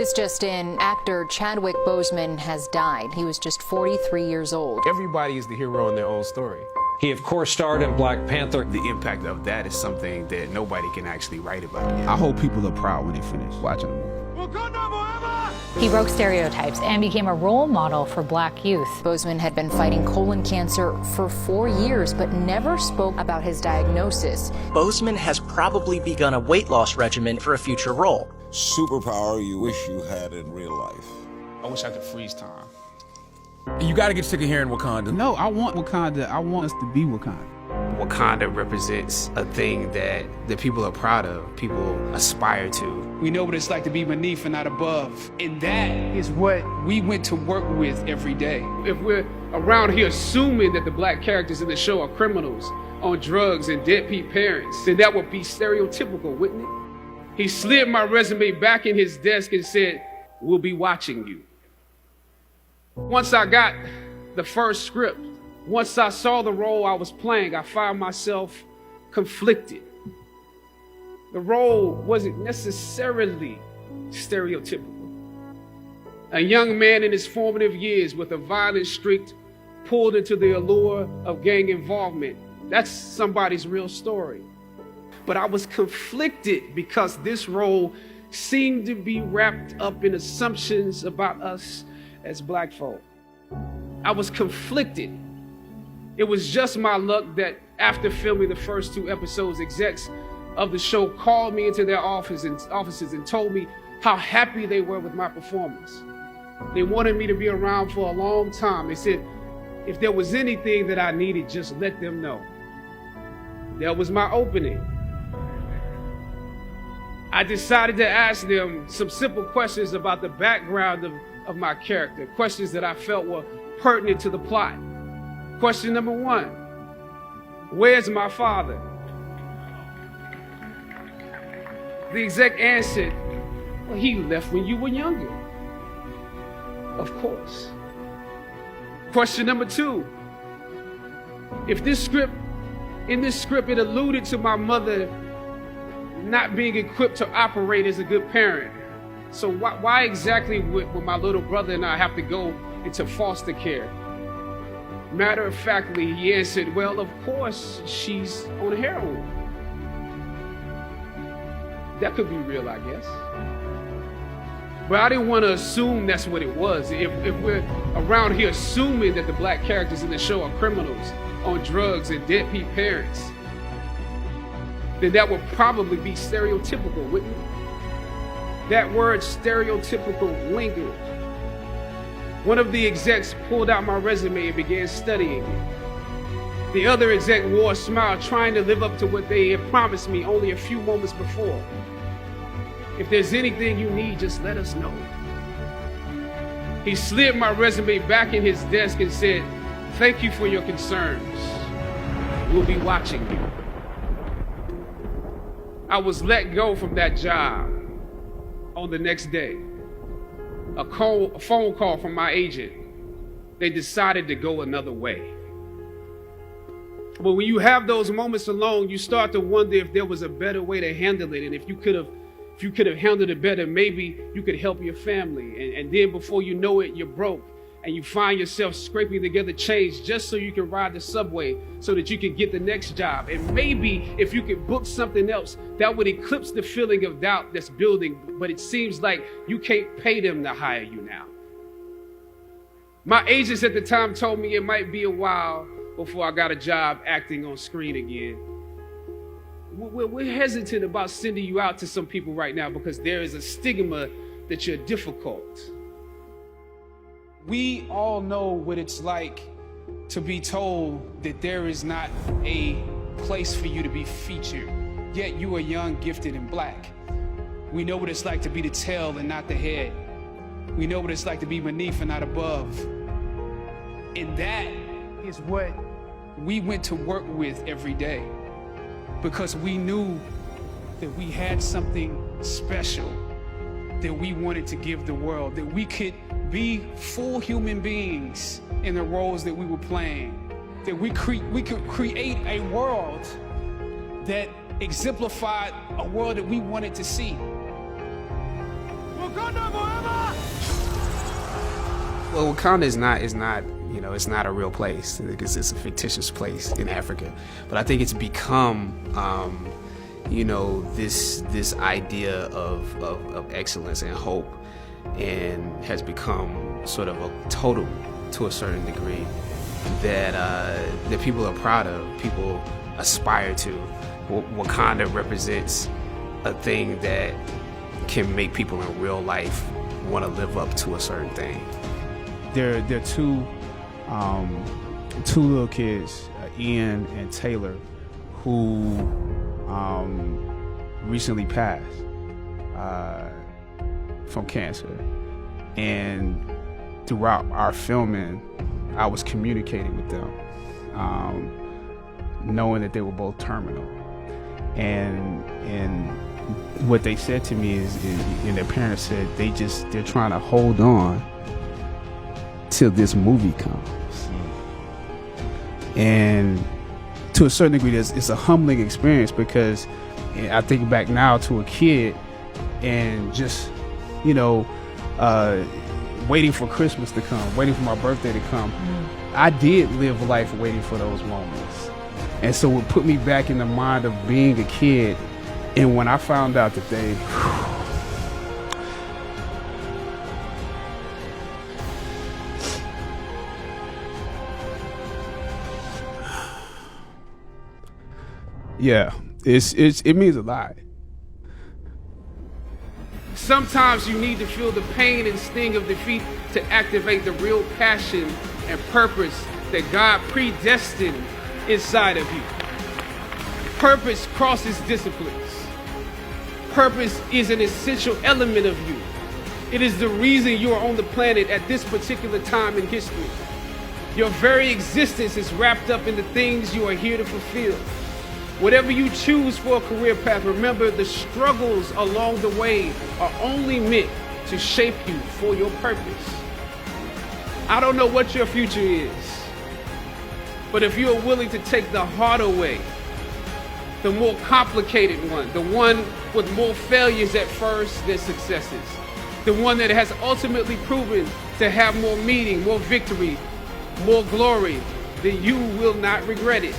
This just in, actor Chadwick Boseman has died. He was just 43 years old. Everybody is the hero in their own story. He, of course, starred in Black Panther. The impact of that is something that nobody can actually write about yet. I hope people are proud when they finish watching the movie. He broke stereotypes and became a role model for Black youth. Boseman had been fighting colon cancer for 4 years, but never spoke about his diagnosis. Boseman has probably begun a weight loss regimen for a future role. Superpower you wish you had in real life. I wish I could freeze time. You gotta get sick of hearing Wakanda. No, I want Wakanda. I want us to be Wakanda. Wakanda represents a thing that people are proud of, people aspire to. We know what it's like to be beneath and not above. And that is what we went to work with every day. If we're around here assuming that the black characters in the show are criminals on drugs and deadbeat parents, then that would be stereotypical, wouldn't it? He slid my resume back in his desk and said, "We'll be watching you." Once I got the first script, once I saw the role I was playing, I found myself conflicted. The role wasn't necessarily stereotypical. A young man in his formative years with a violent streak pulled into the allure of gang involvement. That's somebody's real story. But I was conflicted because this role seemed to be wrapped up in assumptions about us as black folk. I was conflicted. It was just my luck that after filming the first 2 episodes, execs of the show called me into their offices and told me how happy they were with my performance. They wanted me to be around for a long time. They said, if there was anything that I needed, just let them know. That was my opening. I decided to ask them some simple questions about the background of my character, questions that I felt were pertinent to the plot. Question number 1, where's my father? The exec answered, well, he left when you were younger. Of course. Question number 2, in this script it alluded to my mother not being equipped to operate as a good parent. So why exactly would my little brother and I have to go into foster care? Matter of factly, he answered, well, of course, she's on heroin. That could be real, I guess. But I didn't want to assume that's what it was. If we're around here assuming that the black characters in the show are criminals on drugs and deadbeat parents, then that would probably be stereotypical, wouldn't it? That word stereotypical lingered. One of the execs pulled out my resume and began studying it. The other exec wore a smile, trying to live up to what they had promised me only a few moments before. If there's anything you need, just let us know. He slid my resume back in his desk and said, thank you for your concerns. We'll be watching you. I was let go from that job on the next day. A phone call from my agent. They decided to go another way. But when you have those moments alone, you start to wonder if there was a better way to handle it. And if you could have handled it better, maybe you could help your family. And then before you know it, you're broke. And you find yourself scraping together change just so you can ride the subway so that you can get the next job. And maybe if you could book something else, that would eclipse the feeling of doubt that's building. But it seems like you can't pay them to hire you now. My agents at the time told me it might be a while before I got a job acting on screen again. We're hesitant about sending you out to some people right now because there is a stigma that you're difficult. We all know what it's like to be told that there is not a place for you to be featured, yet you are young, gifted, and black. We know what it's like to be the tail and not the head. We know what it's like to be beneath and not above. And that is what we went to work with every day because we knew that we had something special that we wanted to give the world, that we could be full human beings in the roles that we were playing, that we could create a world that exemplified a world that we wanted to see. Wakanda forever! Well, Wakanda is not, you know, it's not a real place. It's a fictitious place in Africa. But I think it's become, you know, this idea of excellence and hope, and has become sort of a totem to a certain degree that people are proud of, people aspire to. Wakanda represents a thing that can make people in real life want to live up to a certain thing. There are two little kids, Ian and Taylor, who recently passed from cancer. And throughout our filming, I was communicating with them, knowing that they were both terminal. And what they said to me is, and their parents said, they're trying to hold on till this movie comes. And to a certain degree, it's a humbling experience, because I think back now to a kid and just, you know, waiting for Christmas to come, waiting for my birthday to come. I did live life waiting for those moments. And so it put me back in the mind of being a kid. And when I found out that they, yeah, it means a lot. Sometimes you need to feel the pain and sting of defeat to activate the real passion and purpose that God predestined inside of you. Purpose crosses disciplines. Purpose is an essential element of you. It is the reason you are on the planet at this particular time in history. Your very existence is wrapped up in the things you are here to fulfill. Whatever you choose for a career path, remember the struggles along the way are only meant to shape you for your purpose. I don't know what your future is, but if you are willing to take the harder way, the more complicated one, the one with more failures at first than successes, the one that has ultimately proven to have more meaning, more victory, more glory, then you will not regret it.